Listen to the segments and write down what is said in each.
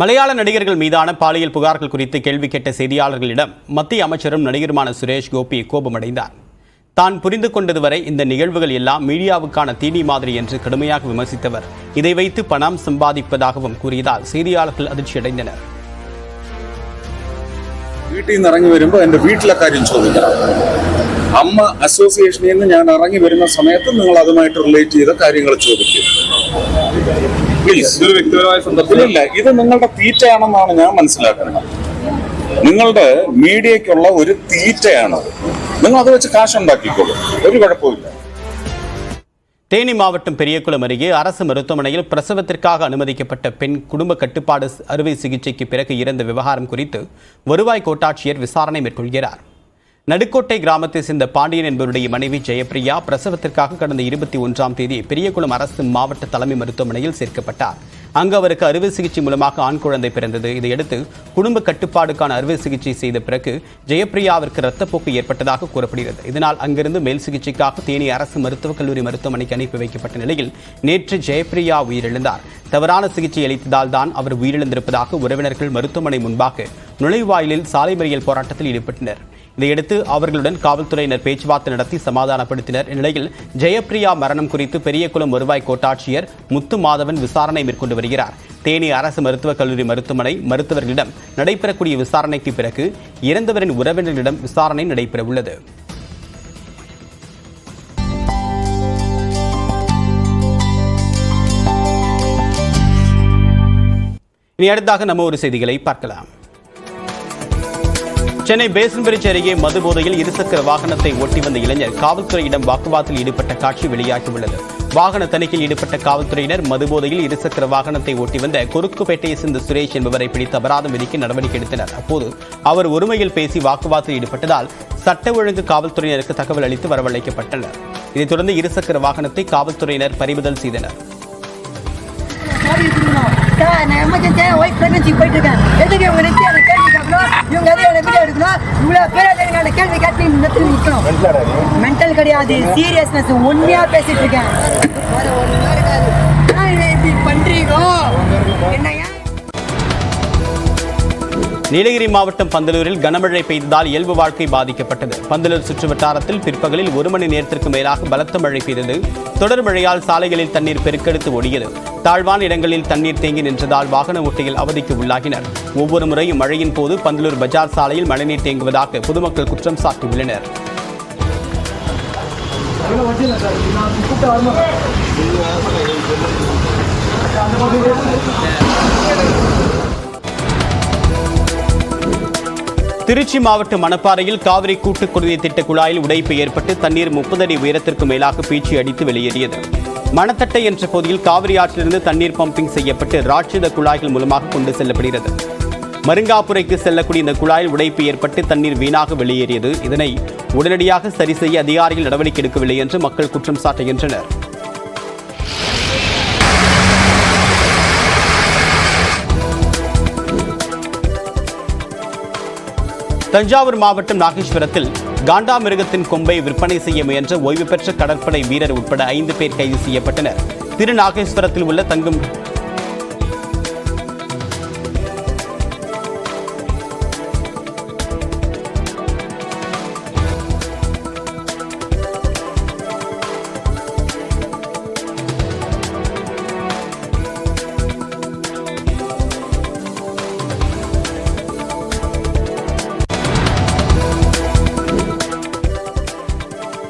மலையாள நடிகர்கள் மீதான பாலியல் புகார்கள் குறித்து கேள்வி கேட்ட செய்தியாளர்களிடம் மத்திய அமைச்சரும் நடிகருமான சுரேஷ் கோபி கோபமடைந்தார். தான் புரிந்து கொண்டது வரை இந்த நிகழ்வுகள் எல்லாம் மீடியாவுக்கான தீனி மாதிரி என்று கடுமையாக விமர்சித்தவர் இதை வைத்து பணம் சம்பாதிப்பதாகவும் கூறியதால் செய்தியாளர்கள் அதிர்ச்சியடைந்தனர். വീട്ടിൽ നിന്ന് ഇറങ്ങി വരുമ്പോൾ എൻ്റെ വീട്ടിലെ കാര്യം ചോദിക്കണം. അമ്മ അസോസിയേഷനിൽ നിന്ന് ഞാൻ ഇറങ്ങി വരുന്ന സമയത്ത് നിങ്ങൾ അതുമായിട്ട് റിലേറ്റ് ചെയ്ത കാര്യങ്ങൾ ചോദിക്കും. ഇല്ല, ഇത് നിങ്ങളുടെ തീറ്റയാണെന്നാണ് ഞാൻ മനസ്സിലാക്കുന്നത്. നിങ്ങളുടെ മീഡിയക്കുള്ള ഒരു തീറ്റയാണ്. നിങ്ങൾ അത് വെച്ച് കാശുണ്ടാക്കിക്കോളൂ, ഒരു കുഴപ്പമില്ല. தேனி மாவட்டம் பெரியகுளம் அருகே அரசு மருத்துவமனையில் பிரசவத்திற்காக அனுமதிக்கப்பட்ட பெண் குடும்ப கட்டுப்பாடு அறுவை சிகிச்சைக்கு பிறகு இறந்த விவகாரம் குறித்து வருவாய் கோட்டாட்சியர் விசாரணை மேற்கொள்கிறார். நடுக்கோட்டை கிராமத்தை சேர்ந்த பாண்டியன் என்பவருடைய மனைவி ஜெயப்பிரியா பிரசவத்திற்காக கடந்த 21ஆம் தேதி பெரியகுளம் அரசு மாவட்ட தலைமை மருத்துவமனையில் சேர்க்கப்பட்டார். அங்கு அவருக்கு அறுவை சிகிச்சை மூலமாக ஆண் குழந்தை பிறந்தது. இதையடுத்து குடும்ப கட்டுப்பாடுக்கான அறுவை சிகிச்சை செய்த பிறகு ஜெயப்பிரியாவிற்கு இரத்தப்போக்கு ஏற்பட்டதாக கூறப்படுகிறது. இதனால் அங்கிருந்து மேல் சிகிச்சைக்காக தேனி அரசு மருத்துவக் கல்லூரி மருத்துவமனைக்கு அனுப்பி வைக்கப்பட்ட நிலையில் நேற்று ஜெயப்பிரியா உயிரிழந்தார். தவறான சிகிச்சை அளித்ததால் தான் அவர் உயிரிழந்திருப்பதாக உறவினர்கள் மருத்துவமனை முன்பாக நுழைவாயிலில் சாலை மறியல் போராட்டத்தில் ஈடுபட்டனர். இதையடுத்து அவர்களுடன் காவல்துறையினர் பேச்சுவார்த்தை நடத்தி சமாதானப்படுத்தினர். இந்நிலையில் ஜெயப்பிரியா மரணம் குறித்து பெரியகுளம் வருவாய் கோட்டாட்சியர் முத்து மாதவன் விசாரணை மேற்கொண்டு வருகிறார். தேனி அரசு மருத்துவக் கல்லூரி மருத்துவமனை மருத்துவர்களிடம் நடைபெறக்கூடிய விசாரணைக்கு பிறகு இறந்தவரின் உறவினர்களிடம் விசாரணை நடைபெற உள்ளது. இனி அடுத்தாக நம்ம ஒரு செய்திகளை பார்க்கலாம். சென்னை பேசன் பிரிட்ஜ் அருகே மது போதையில் இருசக்கர வாகனத்தை ஓட்டி வந்த இளைஞர் காவல்துறையிடம் வாக்குவாதத்தில் ஈடுபட்ட காட்சி வெளியாகியுள்ளது. வாகன தணிக்கையில் ஈடுபட்ட காவல்துறையினர் மது போதையில் இருசக்கர வாகனத்தை ஓட்டி வந்த கொருக்குப்பேட்டையை சேர்ந்த சுரேஷ் என்பவரை பிடித்து அபராதம் விதிக்க நடவடிக்கை எடுத்தனர். அப்போது அவர் ஒருமையில் பேசி வாக்குவாதத்தில் ஈடுபட்டதால் சட்ட ஒழுங்கு காவல்துறையினருக்கு தகவல் அளித்து வரவழைக்கப்பட்டனர். இதைத் தொடர்ந்து இருசக்கர வாகனத்தை காவல்துறையினர் பறிமுதல் செய்தனர். நான் எமர்ஜென்சியாக ஒய்ஃப் ப்ரெக்னன்சி போயிட்டு இருக்கேன். எதுக்கு இவங்க நிறுத்தி அந்த கேள்வி கேட்கணும், இவங்க எதையும் வீடியோ எடுக்கணும், இவ்வளோ பேர் அந்த கேள்வி கேட்டு நிறுத்தி நிற்கணும். மென்டல் கிடையாது, சீரியஸ்னஸ் உண்மையாக பேசிட்டு இருக்கேன். இப்படி பண்றீங்க என்ன? நீலகிரி மாவட்டம் பந்தலூரில் கனமழை பெய்ததால் இயல்பு வாழ்க்கை பாதிக்கப்பட்டது. பந்தலூர் சுற்று வட்டாரத்தில் பிற்பகலில் 1 மணி நேரத்திற்கு மேலாக பலத்த மழை பெய்தது. தொடர் மழையால் சாலைகளில் தண்ணீர் பெருக்கெடுத்து ஓடியது. தாழ்வான இடங்களில் தண்ணீர் தேங்கி நின்றதால் வாகன ஓட்டிகள் அவதிக்கு உள்ளாகினர். ஒவ்வொரு முறையும் மழையின் போது பந்தலூர் பஜார் சாலையில் மழைநீர் தேங்குவதாக பொதுமக்கள் குற்றம் சாட்டியுள்ளனர். திருச்சி மாவட்டம் மணப்பாறையில் காவிரி கூட்டுக் குடிநீர் திட்ட குழாயில் உடைப்பு ஏற்பட்டு தண்ணீர் 30 அடி உயரத்திற்கு மேலாக பீச்சி அடித்து வெளியேறியது. மணத்தட்டை என்ற பகுதியில் காவிரி ஆற்றிலிருந்து தண்ணீர் பம்பிங் செய்யப்பட்டு ராட்சத குழாய்கள் மூலமாக கொண்டு செல்லப்படுகிறது. மருங்காப்புரைக்கு செல்லக்கூடிய இந்த குழாயில் உடைப்பு ஏற்பட்டு தண்ணீர் வீணாக வெளியேறியது. இதனை உடனடியாக சரி செய்ய அதிகாரிகள் நடவடிக்கை எடுக்கவில்லை என்று மக்கள் குற்றம் சாட்டுகின்றனர். தஞ்சாவூர் மாவட்டம் நாகேஸ்வரத்தில் காண்டாமிருகத்தின் கொம்பை விற்பனை செய்ய முயன்ற ஓய்வு பெற்ற கடற்படை வீரர் உட்பட 5 பேர் கைது செய்யப்பட்டனர். திருநாகேஸ்வரத்தில் உள்ள தங்கும்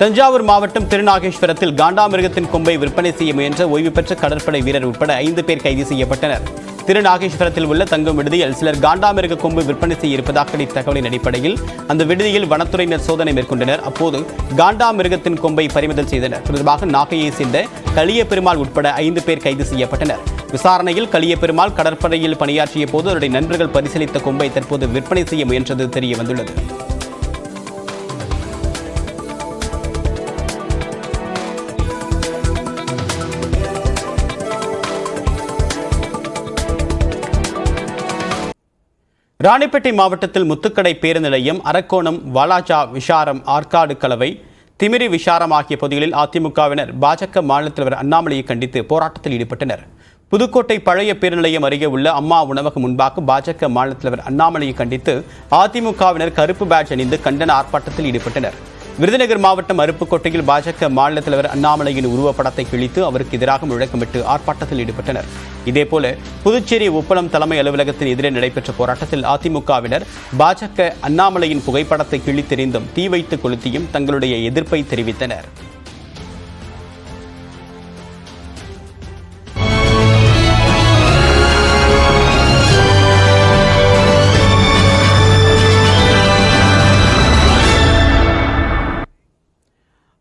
தஞ்சாவூர் மாவட்டம் திருநாகேஸ்வரத்தில் காண்டாமிருகத்தின் கொம்பை விற்பனை செய்ய முயன்ற ஓய்வு பெற்ற கடற்படை வீரர் உட்பட 5 பேர் கைது செய்யப்பட்டனர். திருநாகேஸ்வரத்தில் உள்ள தங்கும் விடுதியில் சிலர் காண்டாமிருக கொம்பு விற்பனை செய்ய இருப்பதாக கிடைத்த தகவலின் அடிப்படையில் அந்த விடுதியில் வனத்துறையினர் சோதனை மேற்கொண்டனர். அப்போது காண்டாமிருகத்தின் கொம்பை பறிமுதல் செய்தனர். தொடர்பாக நாகையை சேர்ந்த களிய பெருமாள் உட்பட 5 பேர் கைது செய்யப்பட்டனர். விசாரணையில் களிய பெருமாள் கடற்படையில் பணியாற்றிய போது அவருடைய நண்பர்கள் பரிசீலித்த கொம்பை தற்போது விற்பனை செய்ய முயன்றது தெரிய வந்துள்ளது. ராணிப்பேட்டை மாவட்டத்தில் முத்துக்கடை பேருந்து நிலையம், அரக்கோணம், வாலாஜா விஷாரம், ஆற்காடு கலவை, திமிரி விஷாரம் ஆகிய பகுதிகளில் அதிமுகவினர் பாஜக மாநில தலைவர் அண்ணாமலையை கண்டித்து போராட்டத்தில் ஈடுபட்டனர். புதுக்கோட்டை பழைய பேருநிலையம் அருகே உள்ள அம்மா உணவகம் முன்பாக பாஜக மாநில தலைவர் அண்ணாமலையை கண்டித்து அதிமுகவினர் கருப்பு பேட்ஜ் அணிந்து கண்டன ஆர்ப்பாட்டத்தில் ஈடுபட்டனர். விருதுநகர் மாவட்டம் அருப்புக்கோட்டையில் பாஜக மாநில தலைவர் அண்ணாமலையின் உருவப்படத்தை கிழித்து அவருக்கு எதிராக முழக்கமிட்டு ஆர்ப்பாட்டத்தில் ஈடுபட்டனர். இதேபோல புதுச்சேரி உப்பளம் தலைமை அலுவலகத்தின் எதிரே நடைபெற்ற போராட்டத்தில் அதிமுகவினர் பாஜக அண்ணாமலையின் புகைப்படத்தை கிழித்தெறிந்தும் தீ வைத்து கொளுத்தியும் தங்களுடைய எதிர்ப்பை தெரிவித்தனர்.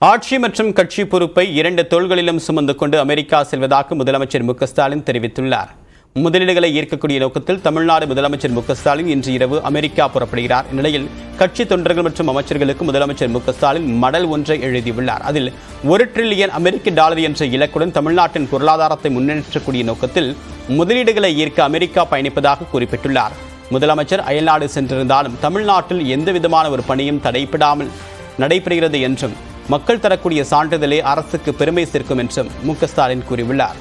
ஆட்சி மற்றும் கட்சி பொறுப்பை 2 தோள்களிலும் சுமந்து கொண்டு அமெரிக்கா செல்வதாக முதலமைச்சர் மு.க.ஸ்டாலின் தெரிவித்துள்ளார். முதலீடுகளை ஈர்க்கக்கூடிய நோக்கத்தில் தமிழ்நாடு முதலமைச்சர் மு.க.ஸ்டாலின் இன்று இரவு அமெரிக்கா புறப்படுகிறார். இந்நிலையில் கட்சி தொண்டர்கள் மற்றும் அமைச்சர்களுக்கு முதலமைச்சர் மு.க.ஸ்டாலின் மடல் ஒன்றை எழுதியுள்ளார். அதில் $1 டிரில்லியன் அமெரிக்க என்ற இலக்குடன் தமிழ்நாட்டின் பொருளாதாரத்தை முன்னேற்றக்கூடிய நோக்கத்தில் முதலீடுகளை ஈர்க்க அமெரிக்கா பயணிப்பதாக குறிப்பிட்டுள்ளார். முதலமைச்சர் அயல்நாடு சென்றிருந்தாலும் தமிழ்நாட்டில் எந்தவிதமான ஒரு பணியும் தடைப்படாமல் நடைபெறுகிறது என்றும் மக்கள் தரக்கூடிய சான்றிதழே அரசுக்கு பெருமை சேர்க்கும் என்றும் மு.க.ஸ்டாலின் கூறியுள்ளார்.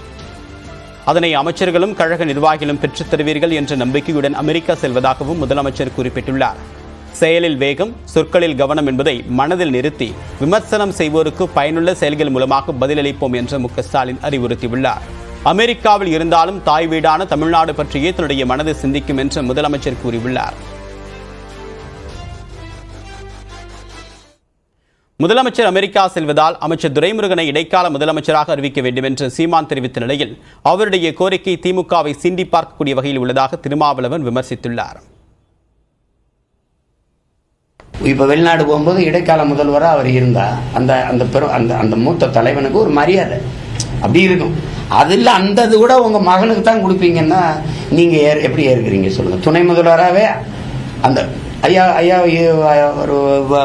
அதனை அமைச்சர்களும் கழக நிர்வாகிகளும் பெற்றுத் தருவீர்கள் என்ற நம்பிக்கையுடன் அமெரிக்கா செல்வதாகவும் முதலமைச்சர் குறிப்பிட்டுள்ளார். செயலில் வேகம், சொற்களில் கவனம் என்பதை மனதில் நிறுத்தி விமர்சனம் செய்வோருக்கு பயனுள்ள செயல்கள் மூலமாக பதிலளிப்போம் என்று மு.க.ஸ்டாலின் அறிவுறுத்தியுள்ளார். அமெரிக்காவில் இருந்தாலும் தாய் வீடான தமிழ்நாடு பற்றியே தன்னுடைய மனதை சிந்திக்கும் என்று முதலமைச்சர் கூறியுள்ளார். முதலமைச்சர் அமெரிக்கா செல்வதால் அமைச்சர் துரைமுருகனை இடைக்கால முதலமைச்சராக அறிவிக்க வேண்டும் என்று சீமான் தெரிவித்த நிலையில் அவருடைய கோரிக்கை திமுகவை சீண்டி பார்க்கக்கூடிய வகையில் உள்ளதாக திருமாவளவன் விமர்சித்துள்ளார். இப்போ வெளிநாடு போகும்போது இடைக்கால முதல்வராக அவர் இருந்தா அந்த மூத்த தலைவனுக்கு ஒரு மரியாதை அப்படி இருக்கும். அதில் அந்த இது கூட உங்க மகனுக்கு தான் கொடுப்பீங்கன்னா நீங்க எப்படி ஏற்கிறீங்க சொல்லுங்க? துணை முதல்வராகவே அந்த ஐயா ஒரு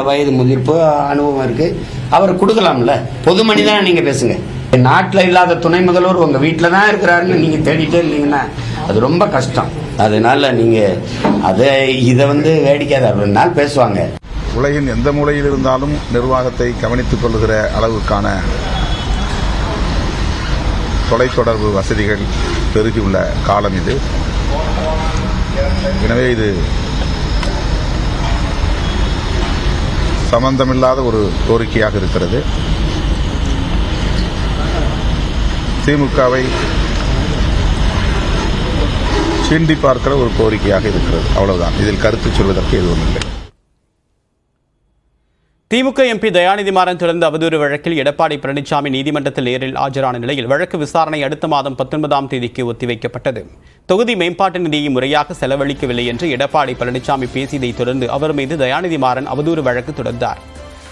வயது முதிர்ப்பு அனுபவம் இருக்கு, அவர் கொடுக்கலாம்ல. பொது மனிதனா நீங்க பேசுங்க. நாட்டில் இல்லாத துணை முதல்வர் உங்க வீட்டில் தான் இருக்கிறாருன்னு நீங்க தேடிட்டே இல்லைங்கன்னா அது ரொம்ப கஷ்டம். அதனால நீங்க இதை வேடிக்கையாத 2 நாள் பேசுவாங்க. உலகின் எந்த மூலையில் இருந்தாலும் நிர்வாகத்தை கவனித்துக் கொள்ளுகிற அளவுக்கான தொலைத்தொடர்பு வசதிகள் பெருகியுள்ள காலம் இது. எனவே இது சம்பந்தமில்லாத ஒரு கோரிக்கையாக இருக்கிறது. திமுகவை சீண்டி பார்க்கிற ஒரு கோரிக்கையாக இருக்கிறது. அவ்வளவுதான். இதில் கருத்து சொல்வதற்கு எதுவும் இல்லை. திமுக எம்பி தயாநிதி மாறன் தொடர்ந்த அவதூறு வழக்கில் எடப்பாடி பழனிசாமி நீதிமன்றத்தில் நேரில் ஆஜரான நிலையில் வழக்கு விசாரணை அடுத்த மாதம் 19ஆம் தேதிக்கு ஒத்திவைக்கப்பட்டது. தொகுதி மேம்பாட்டு நிதியை முறையாக செலவழிக்கவில்லை என்று எடப்பாடி பழனிசாமி பேசியதை தொடர்ந்து அவர் மீது தயாநிதி மாறன் அவதூறு வழக்கு தொடர்ந்தார்.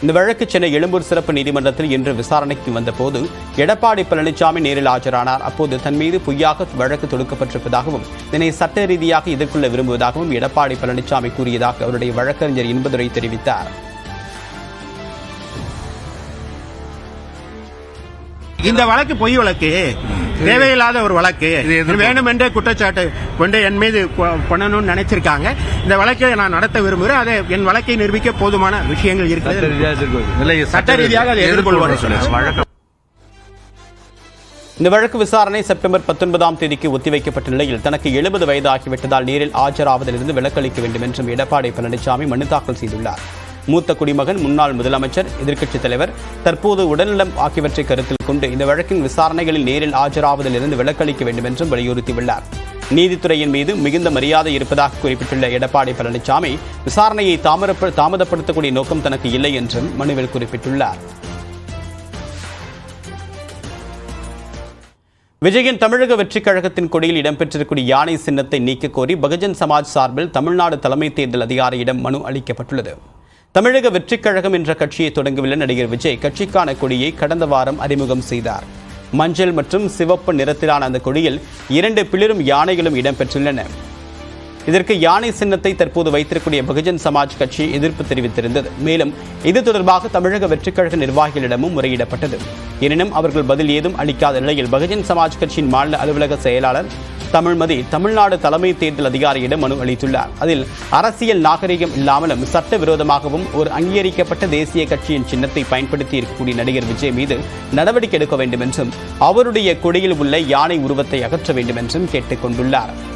இந்த வழக்கு சென்னை எழும்பூர் சிறப்பு நீதிமன்றத்தில் இன்று விசாரணைக்கு வந்தபோது எடப்பாடி பழனிசாமி நேரில் ஆஜரானார். அப்போது தன் மீது பொய்யாக வழக்கு தொடுக்கப்பட்டிருப்பதாகவும் இதனை சட்ட ரீதியாக எதிர்கொள்ள விரும்புவதாகவும் எடப்பாடி பழனிசாமி கூறியதாக அவருடைய வழக்கறிஞர் இன்பதுரை தெரிவித்தார். இந்த வழக்கு பொய் வழக்கு, தேவையில்லாத ஒரு வழக்கு, வேணுமென்றே குற்றச்சாட்டு கொண்டு என் மீது பண்ணணும்னு நினைச்சிருக்காங்க. இந்த வழக்கை நான் நடத்த விரும்புகிறேன். அதை என் வழக்கை நிரூபிக்க போதுமான விஷயங்கள் இருக்கிறது. சட்ட ரீதியாக அதை எதிர்கொள்வார். இந்த வழக்கு விசாரணை செப்டம்பர் 19ஆம் தேதிக்கு ஒத்திவைக்கப்பட்ட நிலையில் தனக்கு 70 வயது ஆகிவிட்டதால் நேரில் ஆஜராவதிலிருந்து விலக்களிக்க வேண்டும் என்றும் எடப்பாடி பழனிசாமி மனு தாக்கல் செய்துள்ளார். மூத்த குடிமகன், முன்னாள் முதலமைச்சர், எதிர்க்கட்சித் தலைவர், தற்போது உடல்நலம் ஆகியவற்றை கருத்தில் கொண்டு இந்த வழக்கின் விசாரணைகளில் நேரில் ஆஜராவதிலிருந்து விலக்களிக்க வேண்டும் என்றும் வலியுறுத்தியுள்ளார். நீதித்துறையின் மீது மிகுந்த மரியாதை இருப்பதாக குறிப்பிட்டுள்ள எடப்பாடி பழனிசாமி விசாரணையை தாமதப்படுத்தக்கூடிய நோக்கம் தனக்கு இல்லை என்றும் மனுவில் குறிப்பிட்டுள்ளார். விஜயின் தமிழக வெற்றிக் கழகத்தின் கொடியில் இடம்பெற்றிருக்கூடிய யானை சின்னத்தை நீக்க கோரி பகுஜன் சமாஜ் சார்பில் தமிழ்நாடு தலைமை தேர்தல் அதிகாரியிடம் மனு அளிக்கப்பட்டுள்ளது. தமிழக வெற்றிக் கழகம் என்ற கட்சியை தொடங்கவுள்ள நடிகர் விஜய் கட்சிக்கான கொடியை கடந்த வாரம் அறிமுகம் செய்தார். மஞ்சள் மற்றும் சிவப்பு நிறத்திலான அந்த கொடியில் 2 பிளிரும் யானைகளும் இடம்பெற்றுள்ளன. இதற்கு யானை சின்னத்தை தற்போது வைத்திருக்கூடிய பகுஜன் சமாஜ் கட்சி எதிர்ப்பு தெரிவித்திருந்தது. மேலும் இது தொடர்பாக தமிழக வெற்றிக் கழக நிர்வாகிகளிடமும் முறையிடப்பட்டது. எனினும் அவர்கள் பதில் ஏதும் அளிக்காத நிலையில் பகுஜன் சமாஜ் கட்சியின் மாநில அலுவலக செயலாளர் தமிழ்மதி தமிழ்நாடு தலைமை தேர்தல் அதிகாரியிடம் மனு அளித்துள்ளார். அதில் அரசியல் நாகரிகம் இல்லாமலும் சட்டவிரோதமாகவும் ஒரு அங்கீகரிக்கப்பட்ட தேசிய கட்சியின் சின்னத்தை பயன்படுத்தி இருக்கக்கூடிய நடிகர் விஜய் மீது நடவடிக்கை எடுக்க வேண்டும் என்றும் அவருடைய கொடியில் உள்ள யானை உருவத்தை அகற்ற வேண்டும் என்றும் கேட்டுக் கொண்டுள்ளார்.